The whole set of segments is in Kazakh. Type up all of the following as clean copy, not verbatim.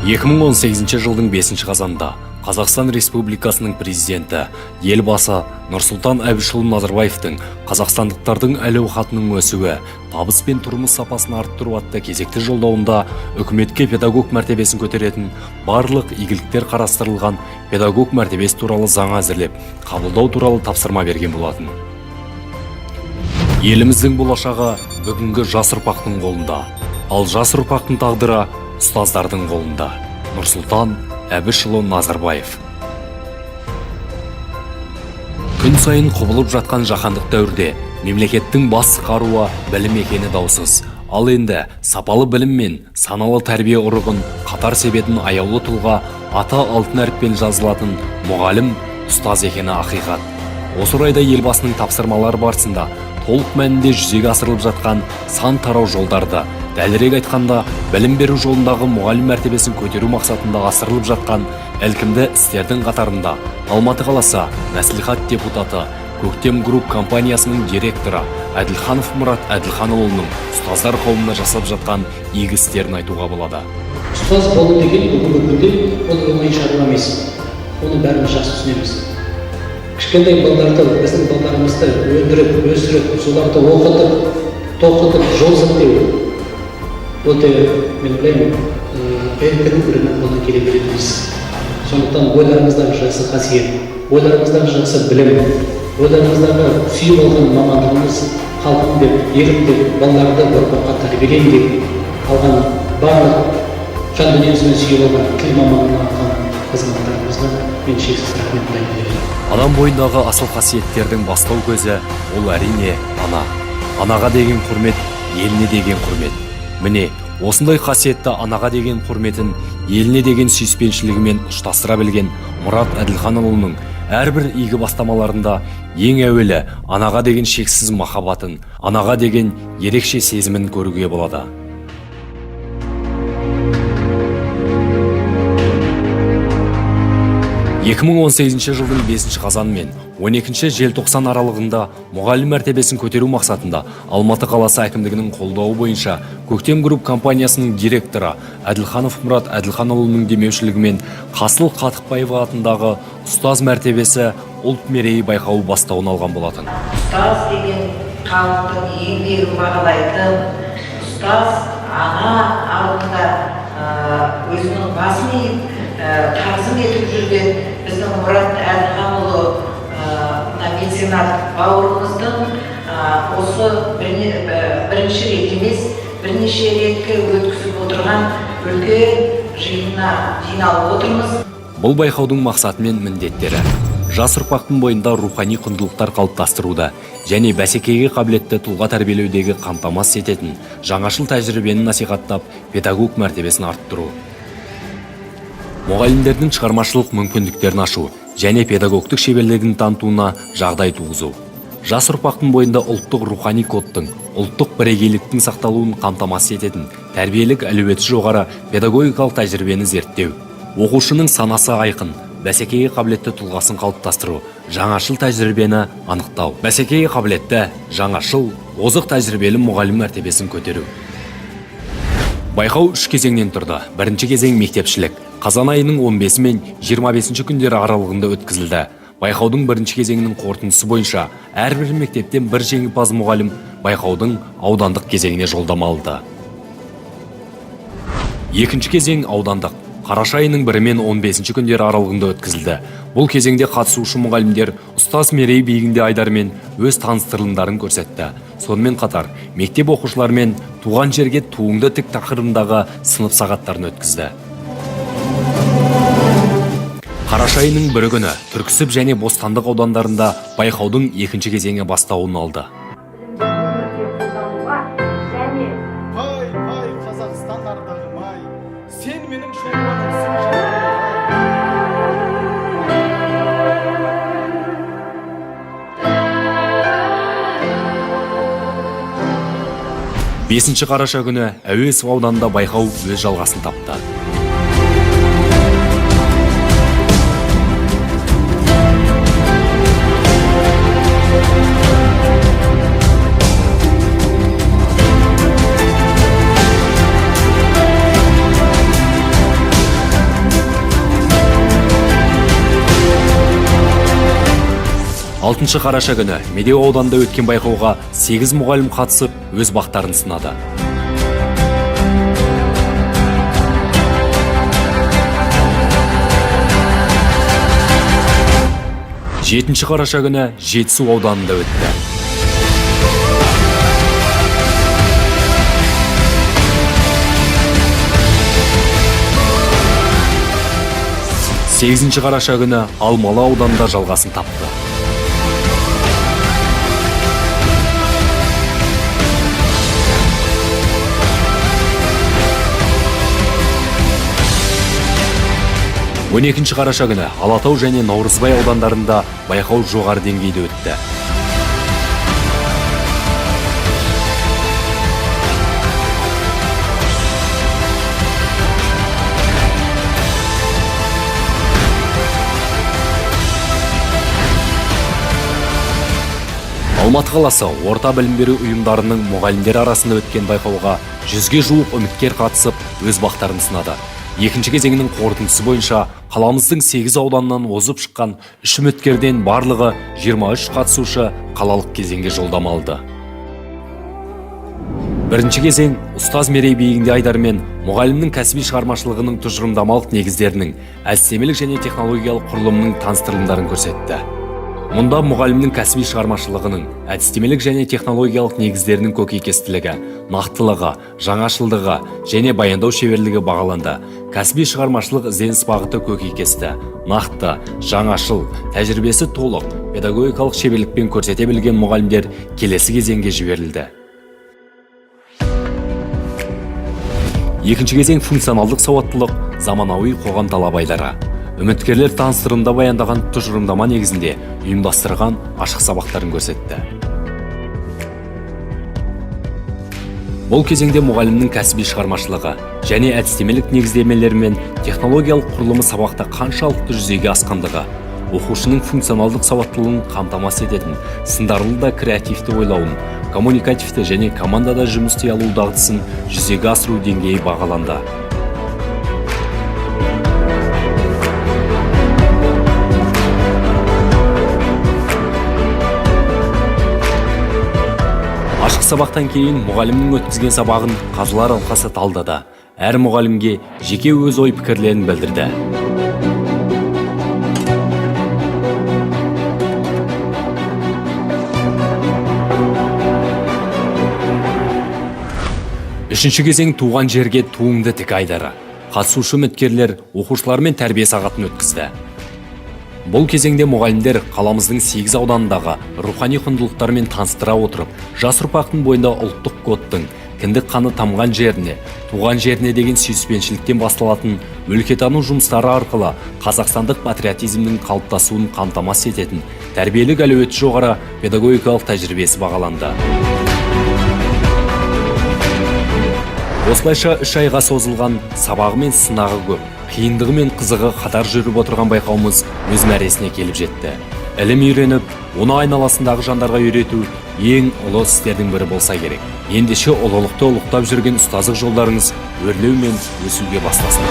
2018 жылдың 5 қазанында Қазақстан Республикасының президенті елбасы Нұрсұлтан Әбішұлы Назарбаевтың қазақстандықтардың әл-ауқатының өсуі, табыс пен тұрмыс сапасын арттыру атты кезекті жолдауында үкіметке педагог мәртебесін көтеретін барлық игіліктер қарастырылған педагог мәртебесі туралы заң әзірлеп, қабылдау туралы тапсырма берген болатын. Еліміздің болашағы бүгінгі жас ұрпақтың қолында, ал жас ұрпақтың тағдыры ұстаздардың қолында. Нұрсұлтан Әбішұлы Назарбаев. Күн сайын құбылып жатқан жаһандық дәуірде мемлекеттің басты қаруы білім екені даусыз. Ал енді сапалы білім мен саналы тәрбие ұрығын қатар себетін аяулы тұлға ата алтын әріппен жазылатын мұғалім, ұстаз екені ақиқат. Осы орайда елбасының тапсырмалары барысында толық мәнінде жүзеге асырылып жатқан сан тарау жолдарды, дәлірек айтқанда білім беру жолындағы мұғалім мәртебесін көтеру мақсатында асырылып жатқан ілкімді істердің қатарында Алматы қаласы мәслихат депутаты, Көктем Групп компаниясының директоры Әділханов Мұрат Әділханұлының ұстаздар қауымына жасап жатқан игі істерін айтуға болады. Ұстаз болу деген бүгінгі күнде ол оңай шаруа емес. Оны бәріміз жақсы түсінеміз. Кішкентай балаларды, біздің балаларымызды өндіріп, өсіріп, соларды оқытып, тоқытып, жол сілтеу. Өте, мен ойлаймын, бәрінің бірінің қолдан келе беретініміз. Сондықтан ойларымыздағы жақсы қасиет, ойларымыздағы жақсы білім, ойларымыздағы сүйіп алған мамандығымыз халқым деп, ерім деп, балаларды ұрпаққа тәрбиелеймін деп алған барлық жан дүниесімен сүйіп алған тіл мамандығына алған қызметтерімізге мен шексіз рахмет білдіремін. Адам бойындағы асыл қасиеттердің бастау көзі ол әрине ана. Анаға деген құрмет, еліне деген құрмет. Міне, осындай қасиетті анаға деген құрметін еліне деген сүйіспеншілігімен ұштастыра білген Мұрат Әділханұлының әрбір игі бастамаларында ең әуелі анаға деген шексіз махаббатын, анаға деген ерекше сезімін көруге болады. Екі мың 18 жылдың 5 қазаны мен 12 желтоқсан аралығында мұғалім мәртебесін көтеру мақсатында Алматы қаласы әкімдігінің қолдауы бойынша Көктем Групп компаниясының директоры Әділханов Мұрат Әділханұлының демеушілігімен Қасыл Қатықбаев атындағы ұстаз мәртебесі ұлт мерейі байқауы бастауын алған болатын. Ұстаз деген халықтың еңбегін бағалайтын, ұстаз ана алдында өзінің басын иіп тағзым етіп жүрген біздің Мұрат Әділханұлы меценат бауырымыздың осы бірінші рет емес, бірнеше ретке өткізіп отырған үлкен жиынына жиналып отырмыз. Бұл байқаудың мақсаты мен міндеттері жас ұрпақтың бойында рухани құндылықтар қалыптастыруда және бәсекеге қабілетті тұлға тәрбиелеудегі қамтамасыз ететін жаңашыл тәжірибені насихаттап, педагог мәртебесін арттыру. Мұғалімдердің шығармашылық мүмкіндіктерін ашу және педагогтық шеберлігін танытуына жағдай туғызу. Жас ұрпақтың бойында ұлттық рухани кодтың, ұлттық бірегейліктің сақталуын қамтамасыз ететін тәрбиелік әлеуеті жоғары педагогикалық тәжірибені зерттеу. Оқушының санасы айқын, бәсекеге қабілетті тұлғасын қалыптастыру, жаңашыл тәжірибені анықтау. Бәсекеге қабілетті, жаңашыл, озық тәжірибелі мұғалім мәртебесін көтеру. Байқау 3 кезеңнен тұрды. Бірінші кезең мектепшілік. Қазан айының 15 мен 25 күндері аралығында өткізілді. Байқаудың бірінші кезеңінің қорытындысы бойынша әрбір мектептен бір жеңімпаз мұғалім байқаудың аудандық кезеңіне жолдама алды. Екінші кезең аудандық. Қараша айының 1 мен 15 күндері аралығында өткізілді. Бұл кезеңде қатысушы мұғалімдер ұстаз мерей биігінде айдармен өз таныстырылымдарын көрсетті. Сонымен қатар мектеп оқушыларымен туған жерге туыңды тік тақырыбындағы сынып сағаттарын өткізді. Қараша айының 1 күні Түрксіб және Бостандық аудандарында байқаудың екінші кезеңі бастауын алды. Сен менің шоғырымсың. 5 қараша күні Әуезов ауданында байқау өз жалғасын тапты. 6 қараша күні Медеу ауданында өткен байқауға 8 мұғалім қатысып, өз бақтарын сынады. Жетінші қараша күні Жетісу ауданында өтті. 8 қараша күні Алмалы ауданында жалғасын тапты. Он екінші қараша күні Алатау және Наурызбай аудандарында байқау жоғары деңгейде өтті. Алматы қаласы орта білім беру ұйымдарының мұғалімдер арасында өткен байқауға 100-ге жуық үміткер қатысып, өз бақтарын сынады. Екінші кезеңнің қорытындысы бойынша қаламыздың 8 ауданынан озып шыққан 3 үміткерден барлығы 23 қатысушы қалалық кезеңге жолдама алды. Бірінші кезең ұстаз Мерей биігінде айдарымен мұғалімнің кәсіби шығармашылығының тұжырымдамалық негіздерінің, әдістемелік және технологиялық құрылымының таныстырылымдарын көрсетті. Мұнда мұғалімнің кәсіби шығармашылығының, әдістемелік және технологиялық негіздерінің көкейкестілігі, нақтылығы, жаңашылдығы және баяндау шеберлігі бағаланды. Кәсіби шығармашылық ізденіс бағыты көкейкесті, нақты, жаңашыл, тәжірибесі толық, педагогикалық шеберлікпен көрсете білген мұғалімдер келесі кезеңге жіберілді. Екінші кезең функционалдық сауаттылық, заманауи қоғам талабайлары. Үміткерлер таныстырымда баяндаған тұжырымдама негізінде ұйымдастырған ашық сабақтарын көрсетті. Бұл кезеңде мұғалімнің кәсіби шығармашылығы және әдістемелік негіздемелері мен технологиялық құрылымы сабақта қаншалықты жүзеге асқандығы, оқушының функционалдық сауаттылығын қамтамасыз ететін сындарлы да креативті ойлауын, коммуникативті және командада жұмыс істей алу дағдысын жүзеге асыру деңгейі бағаланды. Ашық сабақтан кейін мұғалімнің өткізген сабағын қазылар алқасы талдады. Әр мұғалімге жеке өз ой пікірлерін білдірді. Үшінші кезең туған жерге туыңды тік айдары. Қатысушы үміткерлер оқушылармен тәрбие сағатын өткізді. Бұл кезеңде мұғалімдер қаламыздың 8 ауданындағы рухани құндылықтармен таныстыра отырып, жас ұрпақтың бойында ұлттық кодтың кіндік қаны тамған жеріне, туған жеріне деген сүйіспеншіліктен басталатын өлкетану жұмыстары арқылы қазақстандық патриотизмнің қалыптасуын қамтамасыз ететін тәрбиелік әлеуеті жоғары педагогикалық тәжірибесі бағаланды. Осылайша 3 айға созылған сабағы мен сынағы көп, қиындығы мен қызығы қатар жүріп отырған байқауымыз өз мәресіне келіп жетті. Ілім үйреніп, оны айналасындағы жандарға үйрету ең ұлы істердің бірі болса керек. Ендеше ұлылықты ұлықтап жүрген ұстаздық жолдарыңыз өрлеу мен өсуге бастасын.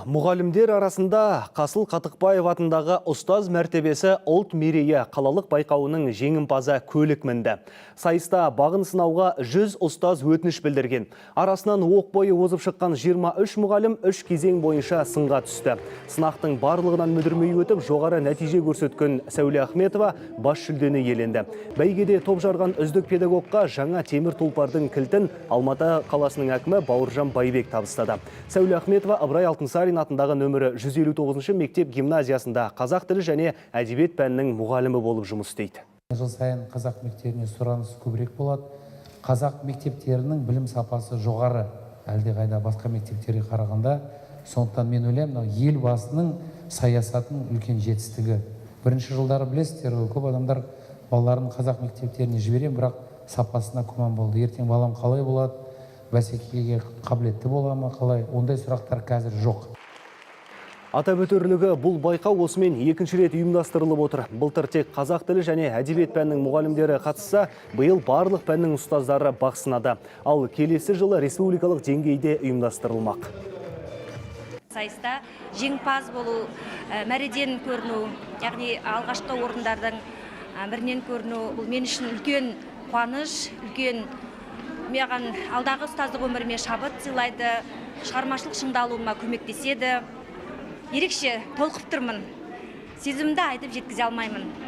Мұғалімдер арасында Қасыл Қатықбаев атындағы ұстаз мәртебесі ұлт мерейі қалалық байқауының жеңімпазы көлік мінді. Сайыста бағын сынауға 100 ұстаз өтініш білдірген. Арасынан оқ бойы озып шыққан 23 мұғалім 3 кезең бойынша сынға түсті. Сынақтың барлығынан мүдірмей өтіп, жоғары нәтиже көрсеткен Сәуле Ахметова бас жүлдені иеленді. Бәйгеде топ жарған үздік педагогқа жаңа темір тұлпардың кілтін Алматы қаласының әкімі Бауыржан Байбек табыстады. Сәуле Ахметова Ыбырай Алтынсарин атындағы нөмірі 159 мектеп гимназиясында қазақ тілі және әдебиет пәнінің мұғалімі болып жұмыс істейді. Жыл сайын қазақ мектебіне сұраныс көбірек болады. Қазақ мектептерінің білім сапасы жоғары, әлдеқайда басқа мектептерге қарағанда. Сондықтан мен ойлаймын, елбасының саясатының үлкен жетістігі. Бірінші жылдары білесіздер, көп адамдар балаларын қазақ мектептеріне жіберем, бірақ сапасына күмән болды. Ертең балам қалай болады? Бәсекеге қабілетті бола ма, қалай? Ондай сұрақтар қазір жоқ. Атап өтерлігі бұл байқау осымен екінші рет ұйымдастырылып отыр. Былтыр тек қазақ тілі және әдебиет пәнінің мұғалімдері қатысса, биыл барлық пәннің ұстаздары бақ сынады. Ал келесі жылы республикалық деңгейде ұйымдастырылмақ. Сайыста жеңімпаз болу, мәреден көріну, яғни алғашқы орындардың бірінен көріну, бұл мен үшін үлкен қуаныш, үлкен маған алдағы ұстаздық өміріме шабыт сыйлайды, шығармашылық шыңдалуыма көмектеседі. Ерекше толқып тұрмын. Сезімді айтып жеткізе алмаймын.